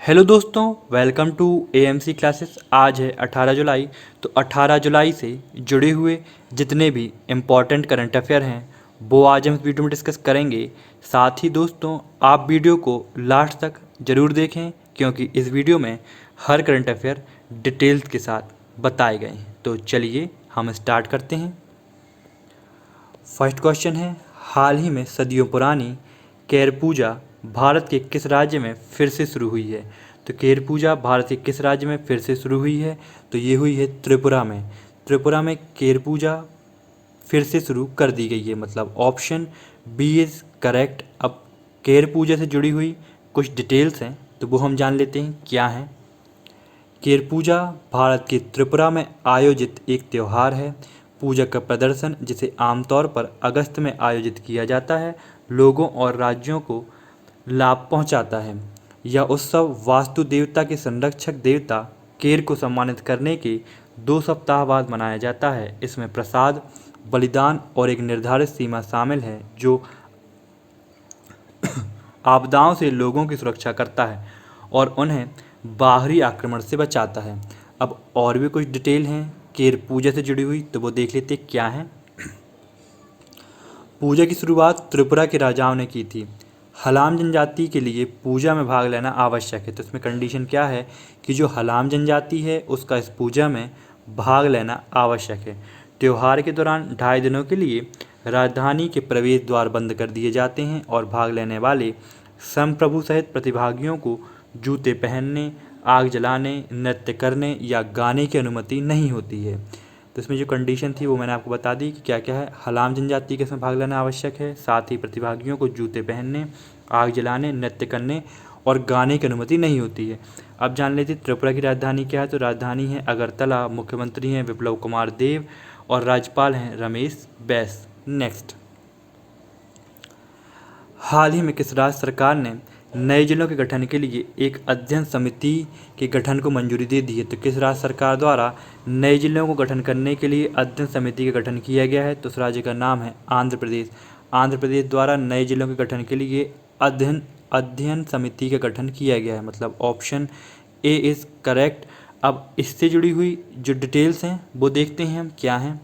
Hello दोस्तों, welcome to AMC classes. आज है 18 जुलाई। तो 18 जुलाई से जुड़े हुए जितने भी इम्पॉर्टेंट करंट अफेयर हैं वो आज हम इस वीडियो में डिस्कस करेंगे। साथ ही दोस्तों, आप वीडियो को लास्ट तक ज़रूर देखें क्योंकि इस वीडियो में हर करंट अफेयर डिटेल्स के साथ बताए गए हैं। तो चलिए हम स्टार्ट करते हैं। फर्स्ट क्वेश्चन है, हाल ही में सदियों पुरानी केर पूजा भारत के किस राज्य में फिर से शुरू हुई है? तो केर पूजा भारत के किस राज्य में फिर से शुरू हुई है? तो ये हुई है त्रिपुरा में। त्रिपुरा में केर पूजा फिर से शुरू कर दी गई है, मतलब ऑप्शन बी इज़ करेक्ट। अब केर पूजा से जुड़ी हुई कुछ डिटेल्स हैं तो वो हम जान लेते हैं क्या हैं। केर पूजा भारत के त्रिपुरा में आयोजित एक त्यौहार है। पूजा का प्रदर्शन, जिसे आमतौर पर अगस्त में आयोजित किया जाता है, लोगों और राज्यों को लाभ पहुंचाता है। यह उत्सव वास्तु देवता के संरक्षक देवता केर को सम्मानित करने के 2 सप्ताह बाद मनाया जाता है। इसमें प्रसाद, बलिदान और एक निर्धारित सीमा शामिल है जो आपदाओं से लोगों की सुरक्षा करता है और उन्हें बाहरी आक्रमण से बचाता है। अब और भी कुछ डिटेल हैं केर पूजा से जुड़ी हुई, तो वो देख लेते क्या हैं। पूजा की शुरुआत त्रिपुरा के राजाओं ने की थी। हलाम जनजाति के लिए पूजा में भाग लेना आवश्यक है। तो इसमें कंडीशन क्या है कि जो हलाम जनजाति है उसका इस पूजा में भाग लेना आवश्यक है। त्यौहार के दौरान 2.5 दिनों के लिए राजधानी के प्रवेश द्वार बंद कर दिए जाते हैं और भाग लेने वाले संप्रभु सहित प्रतिभागियों को जूते पहनने, आग जलाने, नृत्य करने या गाने की अनुमति नहीं होती है। तो इसमें जो कंडीशन थी वो मैंने आपको बता दी कि क्या क्या है। हलाम जनजाति के इसमें भाग लेना आवश्यक है, साथ ही प्रतिभागियों को जूते पहनने, आग जलाने, नृत्य करने और गाने की अनुमति नहीं होती है। अब जान लेते त्रिपुरा की राजधानी क्या है। तो राजधानी है अगरतला, मुख्यमंत्री हैं विप्लव कुमार देव और राज्यपाल हैं रमेश बैस। नेक्स्ट, हाल ही में किस राज्य सरकार ने नए जिलों के गठन के लिए एक अध्ययन समिति के गठन को मंजूरी दे दी है? तो किस राज्य सरकार द्वारा नए जिलों को गठन करने के लिए अध्ययन समिति का गठन किया गया है? तो उस राज्य का नाम है आंध्र प्रदेश। आंध्र प्रदेश द्वारा नए जिलों के गठन के लिए अध्ययन समिति का गठन किया गया है, मतलब ऑप्शन ए इज़ करेक्ट। अब इससे जुड़ी हुई जो डिटेल्स हैं वो देखते हैं हम क्या हैं।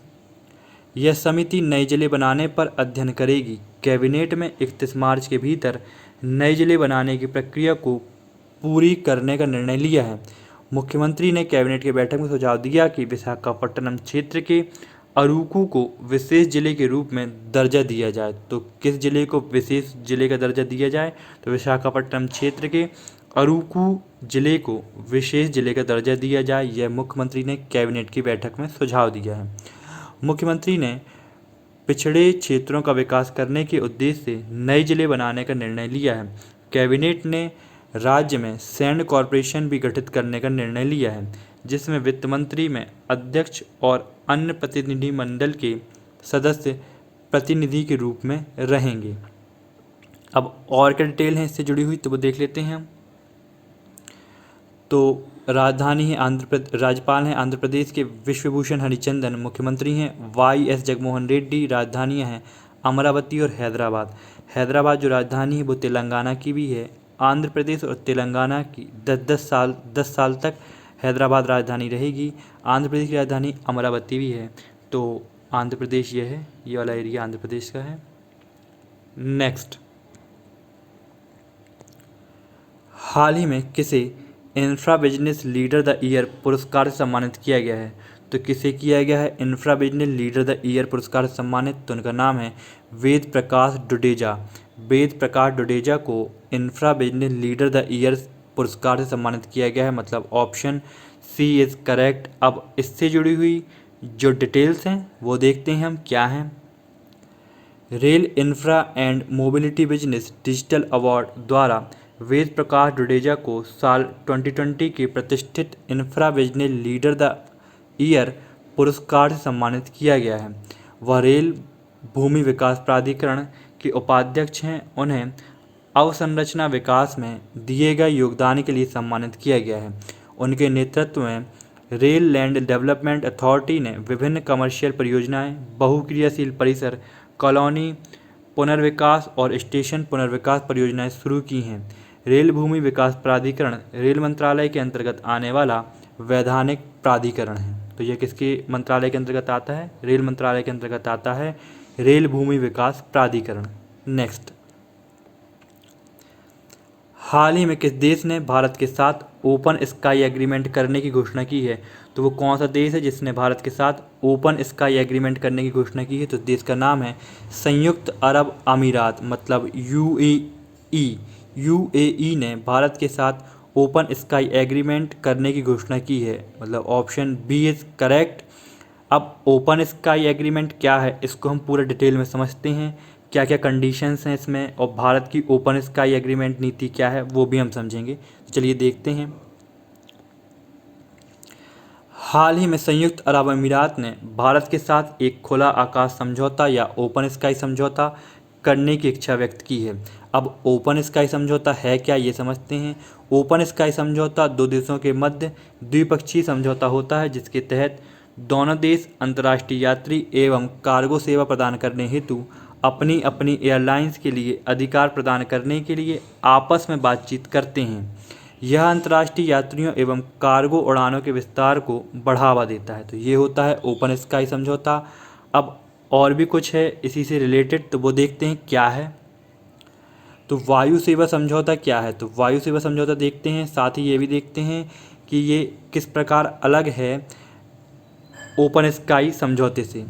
यह समिति नए जिले बनाने पर अध्ययन करेगी। कैबिनेट में 31 मार्च के भीतर नए जिले बनाने की प्रक्रिया को पूरी करने का निर्णय लिया है। मुख्यमंत्री ने कैबिनेट की बैठक में सुझाव दिया कि विशाखापट्टनम क्षेत्र के अरुकू को विशेष जिले के रूप में दर्जा दिया जाए। तो किस जिले को विशेष जिले का दर्जा दिया जाए? तो विशाखापट्टनम क्षेत्र के अरुकू जिले को विशेष जिले का दर्जा दिया जाए। यह मुख्यमंत्री ने कैबिनेट की बैठक में सुझाव दिया है। मुख्यमंत्री ने पिछड़े क्षेत्रों का विकास करने के उद्देश्य से नए जिले बनाने का निर्णय लिया है। कैबिनेट ने राज्य में सैन्य कॉरपोरेशन भी गठित करने का निर्णय लिया है, जिसमें वित्त मंत्री में अध्यक्ष और अन्य प्रतिनिधिमंडल के सदस्य प्रतिनिधि के रूप में रहेंगे। अब और क्या डिटेल है इससे जुड़ी हुई, तो वो देख लेते हैं हम। तो राजधानी है राज्यपाल हैं आंध्र प्रदेश के विश्वभूषण हरिचंदन। मुख्यमंत्री हैं वाई.एस. जगनमोहन रेड्डी। राजधानियां हैं अमरावती और हैदराबाद। हैदराबाद जो राजधानी है वो तेलंगाना की भी है। आंध्र प्रदेश और तेलंगाना की 10 साल तक हैदराबाद राजधानी रहेगी। आंध्र प्रदेश की राजधानी अमरावती भी है। तो आंध्र प्रदेश ये है, ये वाला एरिया आंध्र प्रदेश का है। नेक्स्ट, हाल ही में किसे infra business leader the year पुरस्कार से सम्मानित किया गया है? तो किसे किया गया है infra business leader the year पुरस्कार से सम्मानित? तो उनका नाम है वेद प्रकाश डुडेजा। वेद प्रकाश डुडेजा को infra business leader the year पुरस्कार से सम्मानित किया गया है, मतलब ऑप्शन सी इज़ करेक्ट। अब इससे जुड़ी हुई जो डिटेल्स हैं वो देखते हैं हम क्या हैं। Rail infra and mobility business digital award द्वारा वेद प्रकाश डुडेजा को साल 2020 के प्रतिष्ठित infra business leader the year पुरस्कार से सम्मानित किया गया है। वह रेल भूमि विकास प्राधिकरण के उपाध्यक्ष हैं। उन्हें अवसंरचना विकास में दिए गए योगदान के लिए सम्मानित किया गया है। उनके नेतृत्व में रेल लैंड डेवलपमेंट अथॉरिटी ने विभिन्न कमर्शियल परियोजनाएं, बहुक्रियाशील परिसर, कॉलोनी पुनर्विकास और स्टेशन पुनर्विकास परियोजनाएं शुरू की हैं। रेल भूमि विकास प्राधिकरण रेल मंत्रालय के अंतर्गत आने वाला वैधानिक प्राधिकरण है। तो यह किसके मंत्रालय के अंतर्गत आता है? रेल मंत्रालय के अंतर्गत आता है रेल भूमि विकास प्राधिकरण। नेक्स्ट, हाल ही में किस देश ने भारत के साथ ओपन स्काई एग्रीमेंट करने की घोषणा की है? तो वो कौन सा देश है जिसने भारत के साथ ओपन स्काई एग्रीमेंट करने की घोषणा की है? तो देश का नाम है संयुक्त अरब अमीरात, मतलब यूएई। यूएई ने भारत के साथ ओपन स्काई एग्रीमेंट करने की घोषणा की है, मतलब ऑप्शन बी इज करेक्ट। अब ओपन स्काई एग्रीमेंट क्या है इसको हम पूरा डिटेल में समझते हैं, क्या क्या कंडीशंस हैं इसमें, और भारत की ओपन स्काई एग्रीमेंट नीति क्या है वो भी हम समझेंगे। तो चलिए देखते हैं। हाल ही में संयुक्त अरब अमीरात ने भारत के साथ एक खुला आकाश समझौता या ओपन स्काई समझौता करने की इच्छा व्यक्त की है। अब ओपन स्काई समझौता है क्या ये समझते हैं। ओपन स्काई समझौता दो देशों के मध्य द्विपक्षीय समझौता होता है जिसके तहत दोनों देश अंतर्राष्ट्रीय यात्री एवं कार्गो सेवा प्रदान करने हेतु अपनी अपनी एयरलाइंस के लिए अधिकार प्रदान करने के लिए आपस में बातचीत करते हैं। यह अंतर्राष्ट्रीय यात्रियों एवं कार्गो उड़ानों के विस्तार को बढ़ावा देता है। तो ये होता है ओपन स्काई समझौता। अब और भी कुछ है इसी से रिलेटेड, तो वो देखते हैं क्या है। तो वायु सेवा समझौता क्या है? तो वायु सेवा समझौता देखते हैं, साथ ही ये भी देखते हैं कि ये किस प्रकार अलग है ओपन स्काई समझौते से।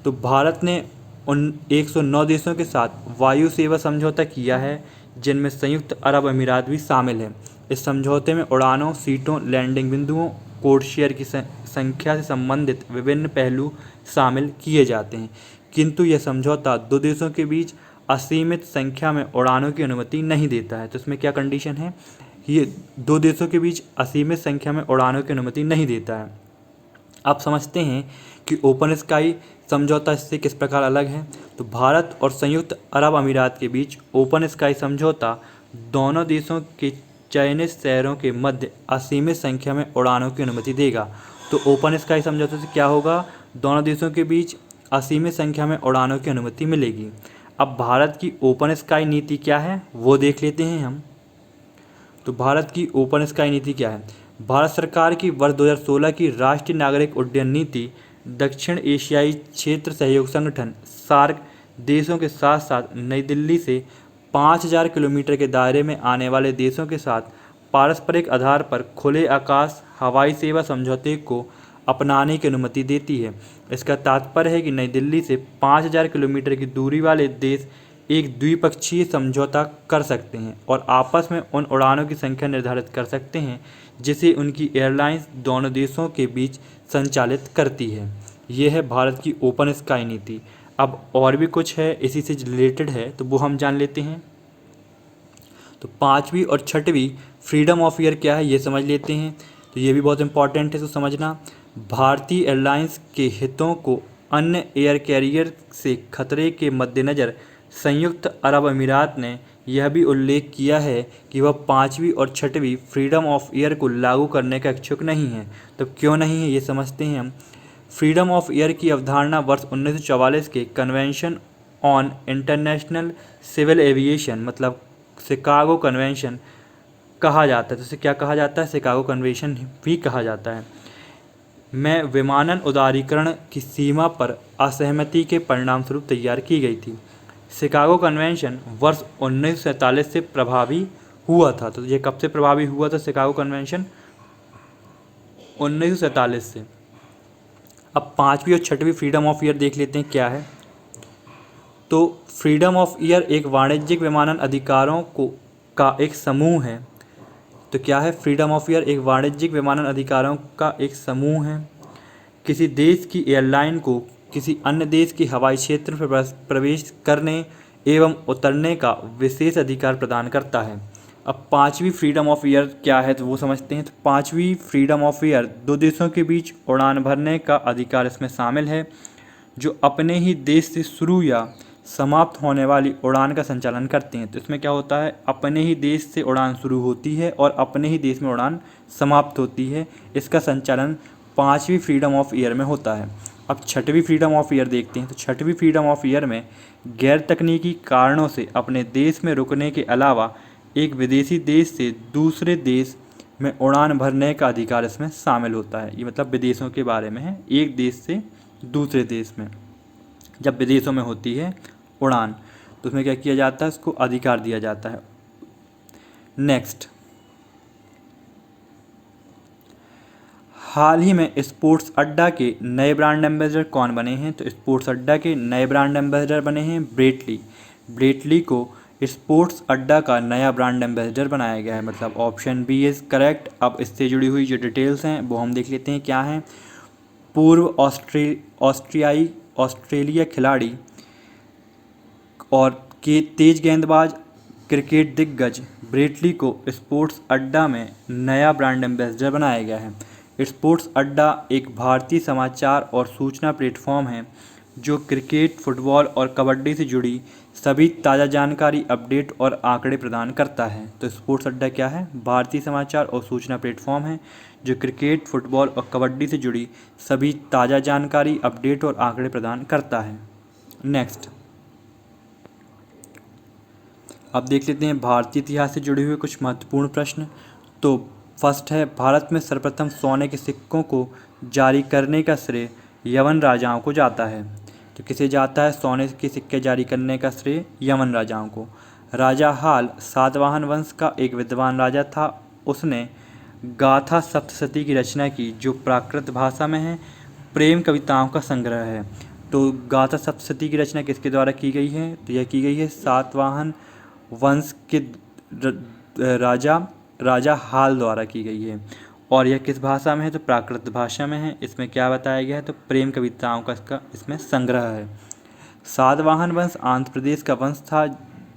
तो भारत ने उन 109 देशों के साथ वायु सेवा समझौता किया है जिनमें संयुक्त अरब अमीरात भी शामिल है। इस समझौते में उड़ानों, सीटों, लैंडिंग बिंदुओं, कोड शेयर की संख्या से संबंधित विभिन्न पहलू शामिल किए जाते हैं, किंतु यह समझौता दो देशों के बीच असीमित संख्या में उड़ानों की अनुमति नहीं देता है। तो इसमें क्या कंडीशन है? ये दो देशों के बीच असीमित संख्या में उड़ानों की अनुमति नहीं देता है। आप समझते हैं कि ओपन स्काई समझौता इससे किस प्रकार अलग है। तो भारत और संयुक्त अरब अमीरात के बीच ओपन स्काई समझौता दोनों देशों के चयनित शहरों के मध्य असीमित संख्या में उड़ानों की अनुमति देगा। तो ओपन स्काई समझौते से क्या होगा? दोनों देशों के बीच असीमित संख्या में उड़ानों की अनुमति मिलेगी। अब भारत की ओपन स्काई नीति क्या है वो देख लेते हैं हम। तो भारत की ओपन स्काई नीति क्या है? भारत सरकार की वर्ष 2016 की राष्ट्रीय नागरिक उड्डयन नीति दक्षिण एशियाई क्षेत्र सहयोग संगठन सार्क देशों के साथ साथ नई दिल्ली से 5000 किलोमीटर के दायरे में आने वाले देशों के साथ पारस्परिक आधार पर खुले आकाश हवाई सेवा समझौते को अपनाने की अनुमति देती है। इसका तात्पर्य है कि नई दिल्ली से 5000 किलोमीटर की दूरी वाले देश एक द्विपक्षीय समझौता कर सकते हैं और आपस में उन उड़ानों की संख्या निर्धारित कर सकते हैं जिसे उनकी एयरलाइंस दोनों देशों के बीच संचालित करती है। यह है भारत की ओपन स्काई नीति। अब और भी कुछ है इसी से रिलेटेड है तो वो हम जान लेते हैं। तो पाँचवीं और छठवीं फ्रीडम ऑफ एयर क्या है ये समझ लेते हैं। तो ये भी बहुत इंपॉर्टेंट है तो समझना। भारतीय एयरलाइंस के हितों को अन्य एयर कैरियर से खतरे के मद्देनज़र संयुक्त अरब अमीरात ने यह भी उल्लेख किया है कि वह पाँचवीं और छठवीं फ्रीडम ऑफ एयर को लागू करने का इच्छुक नहीं है। तो क्यों नहीं है ये समझते हैं हम। फ्रीडम ऑफ एयर की अवधारणा वर्ष 1944 के convention on international civil aviation मतलब शिकागो कन्वेंशन कहा जाता है। तो इसे क्या कहा जाता है? शिकागो कन्वेंशन भी कहा जाता है। में विमानन उदारीकरण की सीमा पर असहमति के परिणामस्वरूप तैयार की गई थी। शिकागो कन्वेंशन वर्ष 1947 से प्रभावी हुआ था। तो ये कब से प्रभावी हुआ था? शिकागो कन्वेंशन 1947 से। अब पाँचवीं और छठवीं फ्रीडम ऑफ एयर देख लेते हैं क्या है। तो फ्रीडम ऑफ एयर एक वाणिज्यिक विमानन अधिकारों का एक समूह है। तो क्या है? फ्रीडम ऑफ एयर एक वाणिज्यिक विमानन अधिकारों का एक समूह है। किसी देश की एयरलाइन को किसी अन्य देश के हवाई क्षेत्र में प्रवेश करने एवं उतरने का विशेष अधिकार प्रदान करता है। अब पाँचवीं फ्रीडम ऑफ एयर क्या है तो वो समझते हैं। तो पाँचवीं फ्रीडम ऑफ एयर दो देशों के बीच उड़ान भरने का अधिकार इसमें शामिल है जो अपने ही देश से शुरू या समाप्त होने वाली उड़ान का संचालन करते हैं। तो इसमें क्या होता है? अपने ही देश से उड़ान शुरू होती है और अपने ही देश में उड़ान समाप्त होती है। इसका संचालन पाँचवीं फ्रीडम ऑफ एयर में होता है। अब छठवीं फ्रीडम ऑफ एयर देखते हैं। तो छठवीं फ्रीडम ऑफ एयर में गैर तकनीकी कारणों से अपने देश में रुकने के अलावा एक विदेशी देश से दूसरे देश में उड़ान भरने का अधिकार इसमें शामिल होता है। ये मतलब विदेशों के बारे में है, एक देश से दूसरे देश में जब विदेशों में होती है उड़ान तो उसमें क्या किया जाता है, उसको अधिकार दिया जाता है। नेक्स्ट, हाल ही में स्पोर्ट्स अड्डा के नए ब्रांड एम्बेसडर कौन बने हैं? तो स्पोर्ट्स अड्डा के नए ब्रांड एम्बेसडर बने हैं ब्रेटली। ब्रेटली को स्पोर्ट्स अड्डा का नया ब्रांड एम्बेसडर बनाया गया है। मतलब ऑप्शन बी इज़ करेक्ट। अब इससे जुड़ी हुई जो डिटेल्स हैं वो हम देख लेते हैं क्या हैं। पूर्व ऑस्ट्रेलिया खिलाड़ी और के तेज गेंदबाज क्रिकेट दिग्गज ब्रेटली को स्पोर्ट्स अड्डा में नया ब्रांड एम्बेसडर बनाया गया है। स्पोर्ट्स अड्डा एक भारतीय समाचार और सूचना प्लेटफॉर्म है जो क्रिकेट, फुटबॉल और कबड्डी से जुड़ी सभी ताज़ा जानकारी, अपडेट और आंकड़े प्रदान करता है। तो स्पोर्ट्स अड्डा क्या है? भारतीय समाचार और सूचना प्लेटफॉर्म है जो क्रिकेट, फुटबॉल और कबड्डी से जुड़ी सभी ताज़ा जानकारी, अपडेट और आंकड़े प्रदान करता है। नेक्स्ट, अब देख लेते हैं भारतीय इतिहास से जुड़े हुए कुछ महत्वपूर्ण प्रश्न। तो फर्स्ट है, भारत में सर्वप्रथम सोने के सिक्कों को जारी करने का श्रेय यवन राजाओं को जाता है। तो किसे जाता है सोने के सिक्के जारी करने का श्रेय? यवन राजाओं को। राजा हाल सातवाहन वंश का एक विद्वान राजा था। उसने गाथा सप्तशती की रचना की जो प्राकृत भाषा में है, प्रेम कविताओं का संग्रह है। तो गाथा सप्तशती की रचना किसके द्वारा की गई है? तो यह की गई है सातवाहन वंश के राजा हाल द्वारा की गई है। और यह किस भाषा में है? तो प्राकृत भाषा में है। इसमें क्या बताया गया है? तो प्रेम कविताओं का इसमें संग्रह है। सातवाहन वंश आंध्र प्रदेश का वंश था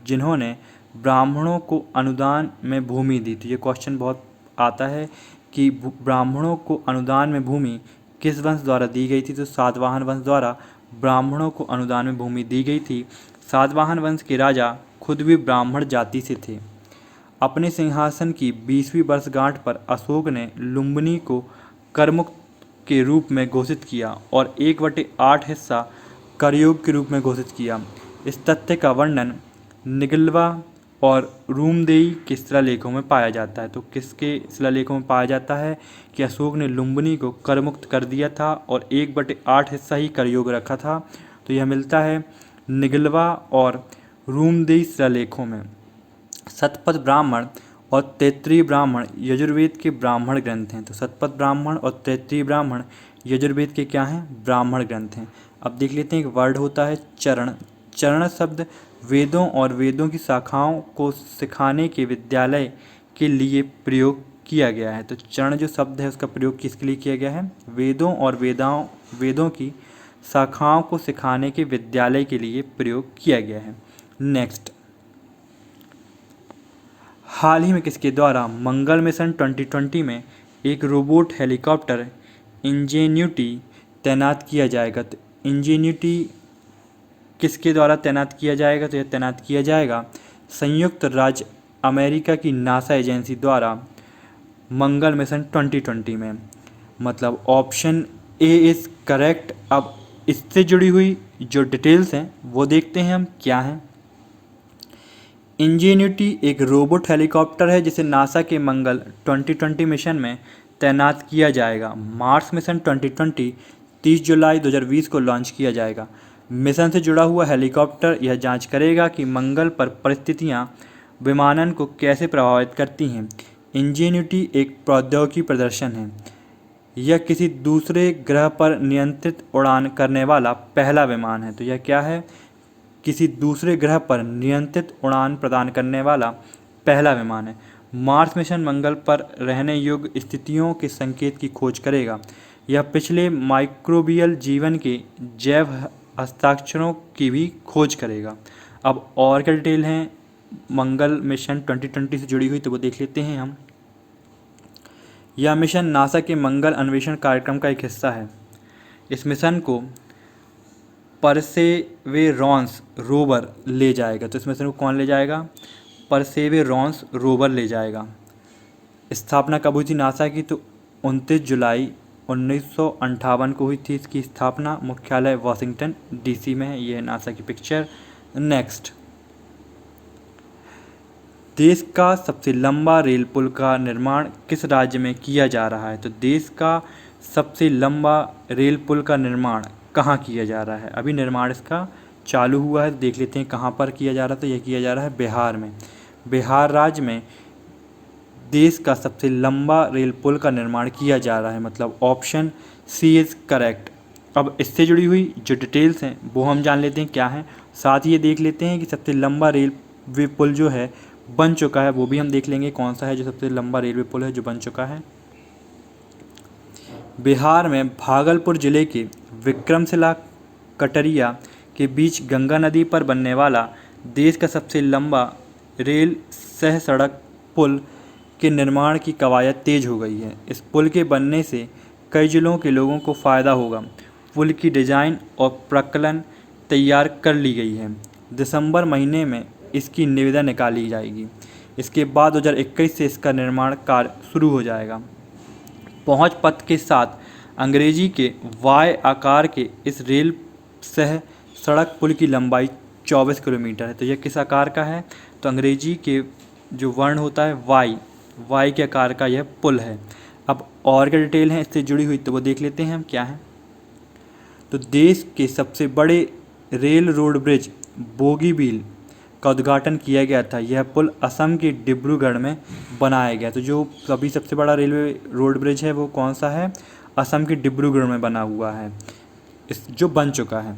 जिन्होंने ब्राह्मणों को अनुदान में भूमि दी। तो ये क्वेश्चन बहुत आता है कि ब्राह्मणों को अनुदान में भूमि किस वंश द्वारा दी गई थी? तो सातवाहन वंश द्वारा ब्राह्मणों को अनुदान में भूमि दी गई थी। सातवाहन वंश के राजा खुद भी ब्राह्मण जाति से थे। अपने सिंहासन की 20वीं वर्षगांठ पर अशोक ने लुम्बिनी को करमुक्त के रूप में घोषित किया और 1/8 हिस्सा करयोग के रूप में घोषित किया। इस तथ्य का वर्णन निगलवा और रूमदेई के शिलालेखों में पाया जाता है। तो किसके शिलालेखों में पाया जाता है कि अशोक ने लुम्बिनी को करमुक्त कर दिया था और 1/8 हिस्सा ही करयोग रखा था। तो यह मिलता है निगलवा और रूमदेई शिलालेखों में। शतपथ ब्राह्मण और तैत्तिरीय ब्राह्मण यजुर्वेद के ब्राह्मण ग्रंथ हैं। तो शतपथ ब्राह्मण और तैत्तिरीय ब्राह्मण यजुर्वेद के क्या हैं? ब्राह्मण ग्रंथ हैं। अब देख लेते हैं, एक वर्ड होता है चरण। चरण शब्द वेदों और वेदों की शाखाओं को सिखाने के विद्यालय के लिए प्रयोग किया गया है। तो चरण जो शब्द है उसका प्रयोग किसके लिए किया गया है? वेदों और वेदों की शाखाओं को सिखाने के विद्यालय के लिए प्रयोग किया गया है। नेक्स्ट, हाल ही में किसके द्वारा मंगल मिशन 2020 में एक रोबोट हेलीकॉप्टर इंजेन्यूटी तैनात किया जाएगा? तो इंजेन्यूटी किसके द्वारा तैनात किया जाएगा? तो यह तैनात किया जाएगा संयुक्त राज्य अमेरिका की नासा एजेंसी द्वारा मंगल मिशन 2020 में। मतलब ऑप्शन ए इज़ करेक्ट। अब इससे जुड़ी हुई जो डिटेल्स हैं वो देखते हैं हम क्या हैं। इंजेन्यूटी एक रोबोट हेलीकॉप्टर है जिसे नासा के मंगल 2020 मिशन में तैनात किया जाएगा। मार्स मिशन 2020 30 जुलाई 2020 को लॉन्च किया जाएगा। मिशन से जुड़ा हुआ हेलीकॉप्टर यह जांच करेगा कि मंगल पर परिस्थितियां विमानन को कैसे प्रभावित करती हैं। इंजेन्यूटी एक प्रौद्योगिकी प्रदर्शन है। यह किसी दूसरे ग्रह पर नियंत्रित उड़ान करने वाला पहला विमान है। तो यह क्या है? किसी दूसरे ग्रह पर नियंत्रित उड़ान प्रदान करने वाला पहला विमान है। मार्स मिशन मंगल पर रहने योग्य स्थितियों के संकेत की खोज करेगा। यह पिछले माइक्रोबियल जीवन के जैव हस्ताक्षरों की भी खोज करेगा। अब और क्या डिटेल हैं मंगल मिशन 2020 से जुड़ी हुई तो वो देख लेते हैं हम। यह मिशन नासा के मंगल अन्वेषण कार्यक्रम का एक हिस्सा है। इस मिशन को परसेवेरॉन्स रोवर ले जाएगा। तो इस मिशन को कौन ले जाएगा? परसेवेरॉन्स रोवर ले जाएगा। स्थापना कब हुई थी नासा की? तो 29 जुलाई 1958 को हुई थी इसकी स्थापना। मुख्यालय वाशिंगटन डीसी में है। ये है नासा की पिक्चर। नेक्स्ट, देश का सबसे लंबा रेल पुल का निर्माण किस राज्य में किया जा रहा है? तो देश का सबसे लंबा रेल पुल का निर्माण कहाँ किया जा रहा है? अभी निर्माण इसका चालू हुआ है, देख लेते हैं कहाँ पर किया जा रहा है। तो यह किया जा रहा है बिहार में। बिहार राज्य में देश का सबसे लंबा रेल पुल का निर्माण किया जा रहा है, मतलब ऑप्शन सी इज़ करेक्ट। अब इससे जुड़ी हुई जो डिटेल्स हैं वो हम जान लेते हैं क्या हैं, साथ ही ये देख लेते हैं कि सबसे लंबा रेलवे पुल जो है बन चुका है, वो भी हम देख लेंगे कौन सा है जो सबसे लंबा रेलवे पुल है जो बन चुका है। बिहार में भागलपुर जिले के विक्रमशिला कटरिया के बीच गंगा नदी पर बनने वाला देश का सबसे लंबा रेल सह सड़क पुल के निर्माण की कवायद तेज हो गई है। इस पुल के बनने से कई जिलों के लोगों को फ़ायदा होगा। पुल की डिज़ाइन और प्रकलन तैयार कर ली गई है। दिसंबर महीने में इसकी निविदा निकाली जाएगी। इसके बाद 2021 से इसका निर्माण कार्य शुरू हो जाएगा। पहुंच पथ के साथ अंग्रेजी के वाई आकार के इस रेल सह सड़क पुल की लंबाई 24 किलोमीटर है। तो यह किस आकार का है? तो अंग्रेजी के जो वर्ण होता है वाई के आकार का यह पुल है। अब और क्या डिटेल है इससे जुड़ी हुई तो वो देख लेते हैं हम क्या है। तो देश के सबसे बड़े रेल रोड ब्रिज बोगीबील का उद्घाटन किया गया था। यह पुल असम के डिब्रूगढ़ में बनाया गया। तो जो अभी सबसे बड़ा रेलवे रोड ब्रिज है वो कौन सा है? असम के डिब्रूगढ़ में बना हुआ है, इस जो बन चुका है।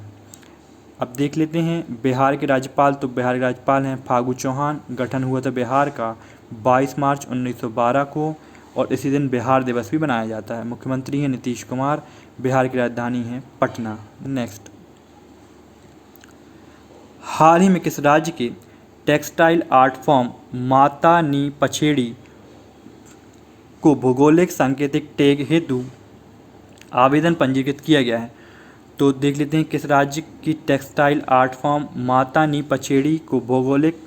अब देख लेते हैं बिहार के राज्यपाल। तो बिहार के राज्यपाल हैं फागू चौहान। गठन हुआ था बिहार का 22 मार्च 1912 को, और इसी दिन बिहार दिवस भी मनाया जाता है। मुख्यमंत्री हैं नीतीश कुमार। बिहार की राजधानी है पटना। नेक्स्ट, हाल ही में किस राज्य के टेक्सटाइल आर्ट फॉर्म माता नी पछेड़ी को भौगोलिक सांकेतिक टैग हेतु आवेदन पंजीकृत किया गया है? तो देख लेते हैं किस राज्य की टेक्सटाइल आर्ट फॉर्म माता नी पछेड़ी को भौगोलिक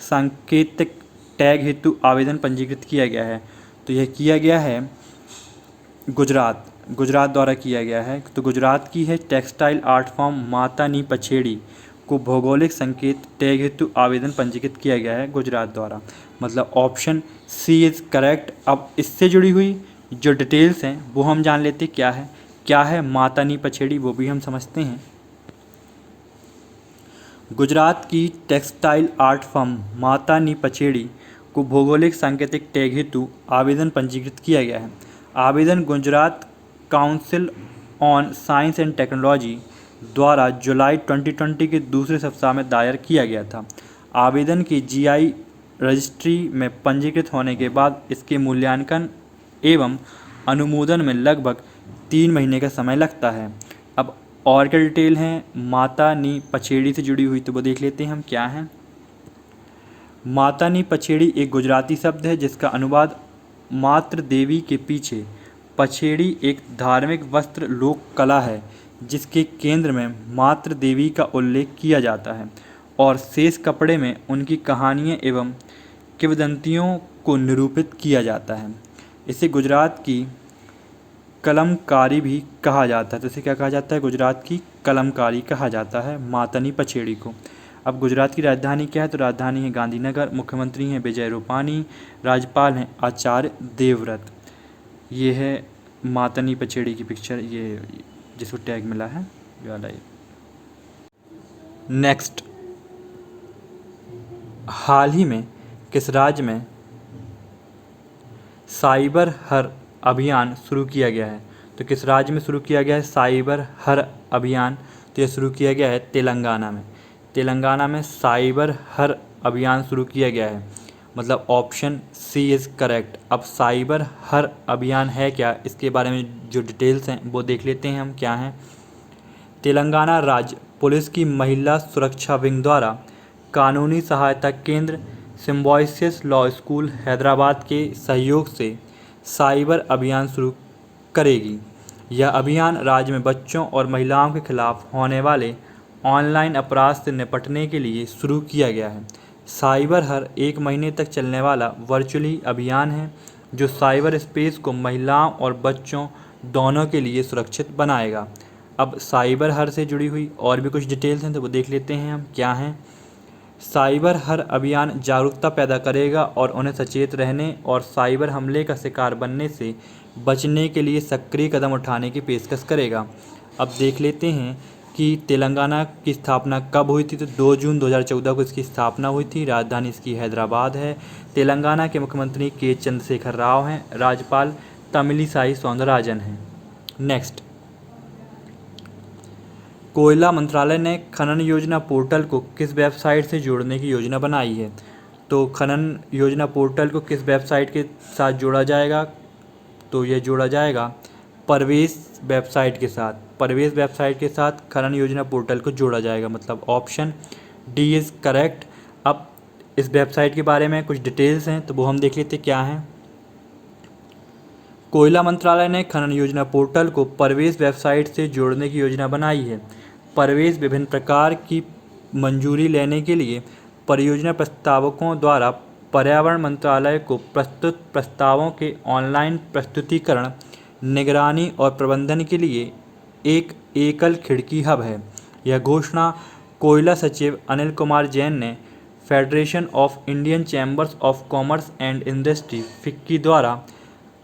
सांकेतिक टैग हेतु आवेदन पंजीकृत किया गया है। तो यह किया गया है गुजरात द्वारा किया गया है। तो गुजरात की है टेक्सटाइल आर्ट फॉर्म माता नी पछेड़ी को भौगोलिक संकेत टैग हेतु आवेदन पंजीकृत किया गया है गुजरात द्वारा, मतलब ऑप्शन सी इज़ करेक्ट। अब इससे जुड़ी हुई जो डिटेल्स हैं वो हम जान लेते क्या है माता नी पछेड़ी, वो भी हम समझते हैं। गुजरात की टेक्सटाइल आर्ट फर्म माता नी पछेड़ी को भौगोलिक सांकेतिक टैग हेतु आवेदन पंजीकृत किया गया है। आवेदन Gujarat council on science and technology द्वारा जुलाई 2020 के दूसरे सप्ताह में दायर किया गया था। आवेदन की जीआई रजिस्ट्री में पंजीकृत होने के बाद इसके मूल्यांकन एवं अनुमोदन में लगभग 3 महीने का समय लगता है। अब और क्या डिटेल हैं माता नी पछेड़ी से जुड़ी हुई तो वो देख लेते हैं हम क्या हैं। माता नी पछेड़ी एक गुजराती शब्द है जिसका अनुवाद मातृ देवी के पीछे। पछेड़ी एक धार्मिक वस्त्र लोक कला है जिसके केंद्र में मातृ देवी का उल्लेख किया जाता है और शेष कपड़े में उनकी कहानियाँ एवं किंवदंतियों को निरूपित किया जाता है। इसे गुजरात की कलमकारी भी कहा जाता है। तो इसे क्या कहा जाता है? गुजरात की कलमकारी कहा जाता है माता नी पछेड़ी को। अब गुजरात की राजधानी क्या है? तो राजधानी है गांधीनगर। मुख्यमंत्री हैं विजय रूपानी। राज्यपाल हैं आचार्य देवव्रत। ये है माता नी पछेड़ी की पिक्चर, ये जिसको टैग मिला है ये वाला। नेक्स्ट, हाल ही में किस राज्य में साइबर हर अभियान शुरू किया गया है? तो किस राज्य में शुरू किया गया है साइबर हर अभियान? तो यह शुरू किया गया है तेलंगाना में। तेलंगाना में साइबर हर अभियान शुरू किया गया है, मतलब ऑप्शन सी इज़ करेक्ट। अब साइबर हर अभियान है क्या, इसके बारे में जो डिटेल्स हैं वो देख लेते हैं हम क्या हैं। तेलंगाना राज्य पुलिस की महिला सुरक्षा विंग द्वारा कानूनी सहायता केंद्र सिम्बायोसिस लॉ स्कूल हैदराबाद के सहयोग से साइबर अभियान शुरू करेगी। यह अभियान राज्य में बच्चों और महिलाओं के खिलाफ होने वाले ऑनलाइन अपराध से निपटने के लिए शुरू किया गया है। साइबर हर 1 महीने तक चलने वाला वर्चुअली अभियान है जो साइबर स्पेस को महिलाओं और बच्चों दोनों के लिए सुरक्षित बनाएगा। अब साइबर हर से जुड़ी हुई और भी कुछ डिटेल्स हैं तो वो देख लेते हैं हम क्या हैं। साइबर हर अभियान जागरूकता पैदा करेगा और उन्हें सचेत रहने और साइबर हमले का शिकार बनने से बचने के लिए सक्रिय कदम उठाने की पेशकश करेगा। अब देख लेते हैं कि तेलंगाना की स्थापना कब हुई थी। तो 2 जून 2014 को इसकी स्थापना हुई थी। राजधानी इसकी हैदराबाद है। तेलंगाना के मुख्यमंत्री के चंद्रशेखर राव हैं। राज्यपाल तमिलिसाई सौंदरराजन हैं। नेक्स्ट, कोयला मंत्रालय ने खनन योजना पोर्टल को किस वेबसाइट से जोड़ने की योजना बनाई है। तो खनन योजना पोर्टल को किस वेबसाइट के साथ जोड़ा जाएगा। तो यह जोड़ा जाएगा प्रवेश वेबसाइट के साथ। प्रवेश वेबसाइट के साथ खनन योजना पोर्टल को जोड़ा जाएगा, मतलब ऑप्शन डी इज़ करेक्ट। अब इस वेबसाइट के बारे में कुछ डिटेल्स हैं तो वो हम देख लेते क्या हैं। कोयला मंत्रालय ने खनन योजना पोर्टल को प्रवेश वेबसाइट से जोड़ने की योजना बनाई है। प्रवेश विभिन्न प्रकार की मंजूरी लेने के लिए परियोजना प्रस्तावकों द्वारा पर्यावरण मंत्रालय को प्रस्तुत प्रस्तावों के ऑनलाइन प्रस्तुतिकरण, निगरानी और प्रबंधन के लिए एक एकल खिड़की हब है। यह घोषणा कोयला सचिव अनिल कुमार जैन ने federation of Indian chambers of commerce and industry FICCI द्वारा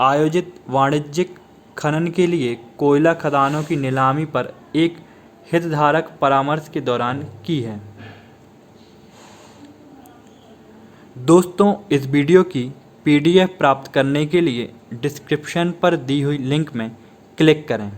आयोजित वाणिज्यिक खनन के लिए कोयला खदानों की नीलामी पर एक हितधारक परामर्श के दौरान की है। दोस्तों, इस वीडियो की PDF प्राप्त करने के लिए डिस्क्रिप्शन पर दी हुई लिंक में क्लिक करें।